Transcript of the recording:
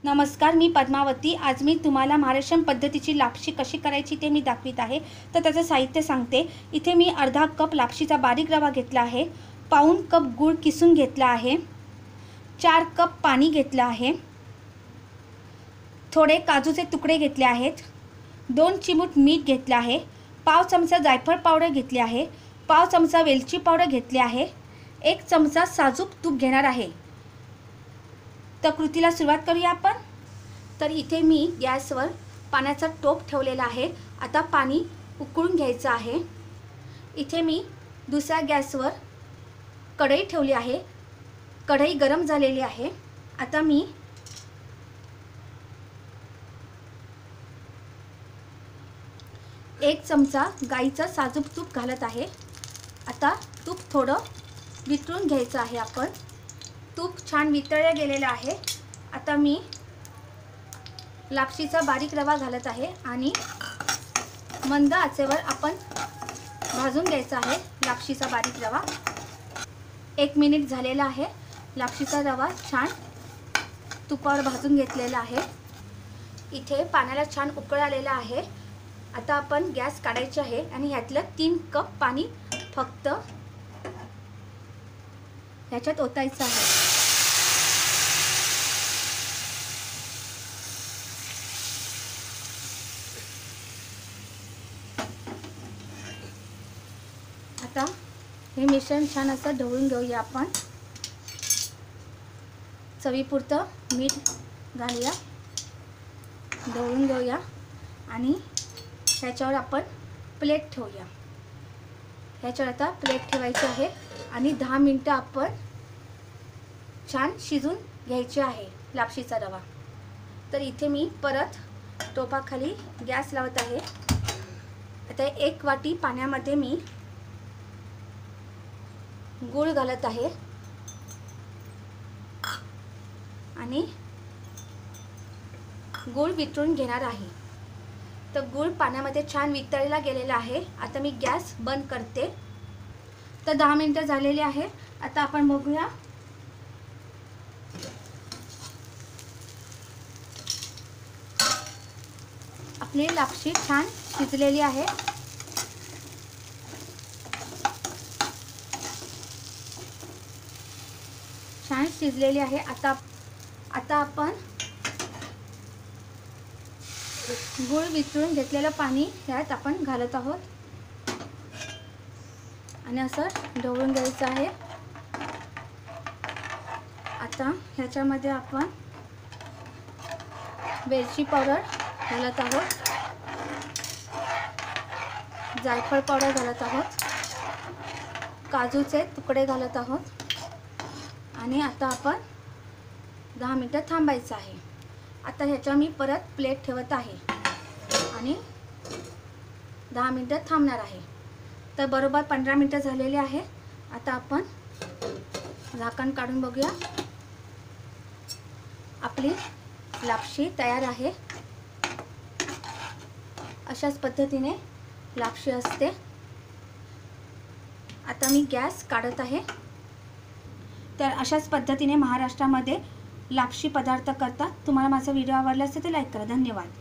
नमस्कार, मी पद्मावती। आज मी तुम्हाला महाराष्ट्रीयन पद्धतीची लापशी कशी करायची ते मी दाखवित आहे। तर त्याचं साहित्य सांगते। इथे मी अर्धा कप लापशीचा बारीक रवा घेतला आहे, पाऊण कप गूळ किसून घेतला आहे, 4 कप पाणी घेतलं आहे, थोडे काजूचे तुकडे घेतले आहेत, 2 चिमूट मीठ घेतले आहे, पाव चमचा जायफळ पावडर घेतली आहे, पाव चमचा वेलची पावडर घेतली आहे, 1 चमचा साजूक तूप घेणार आहे। तर कृतीला सुरुवात करूया आपण। तर इथे मी गॅसवर पाण्याचा टोप ठेवलेला आहे। आता पाणी उकळून घ्यायचं आहे। इथे मी दुसऱ्या गॅसवर कढई ठेवली आहे। कढई गरम झालेली आहे। आता मी एक चमचा गाईचं साजूक तूप घालत आहे। आता तूप थोडं वितळून घ्यायचं आहे आपण। तूप छान वितळले गेलेलं आहे। आता मी लापशीचा बारीक रवा घालत आहे आणि मंद आचेवर आपण भाजून घ्यायचा आहे लापशीचा बारीक रवा। 1 मिनिट झालेला आहे। लापशीचा रवा छान तुपावर भाजून घेतलेला आहे। इथे पाण्याला छान उकळ आलेला आहे। आता आपण गॅस काढायची आहे आणि ह्यातलं 3 कप पाणी फक्त ह्याच्यात ओतायचं आहे। आता हे मिश्रण छान असं ढवळून घेऊया आपण। चवीपुरतं मीठ घालूया, ढवळून घेऊया आणि ह्याच्यावर आपण प्लेट ठेवूया। ह्याच्यावर आता प्लेट ठेवायची आहे आणि 10 मिनिटं आपण छान शिजून घ्यायचे आहे लापशीचा रवा। तर इथे मी परत टोपाखाली गॅस लावत आहे। आता 1 वाटी पाण्यामध्ये मी गूळ घालत आहे आणि गूळ वितळून घेणार आहे। तर गूळ पाण्यामध्ये छान वितळला गेलेला आहे। आता मी गॅस बंद करते। तर 10 मिनिटं झालेली आहे। आता आपण बघूया। आपली लापशी छान शिजलेली आहे। छान शिजलेली आहे। आता आपण गूळ वितळून घेतलेलं पाणी यात आपण घालत आहोत आणि असं ढवळून घ्यायचं आहे। आता ह्याच्यामध्ये आपण वेलची पावडर घालत आहोत, जायफळ पावडर घालत आहोत, काजूचे तुकडे घालत आहोत आणि आता आपण 10 मिनिटं थांबायचं आहे। आता ह्याच्या मी परत प्लेट ठेवत आहे आणि 10 मिनिटं थांबणार आहे। तर बरोबर 15 मिनिटं झालेली आहे। आता आपण झाकण काढून बघूया। आपली लापशी तयार आहे। अशाच पद्धतीने लापशी असते। आता मी गॅस काढत आहे। तर अशाच पद्धतीने महाराष्ट्रामध्ये लापशी पदार्थ करतात। तुम्हाला माझा व्हिडिओ आवडला असेल तर लाईक करा। धन्यवाद।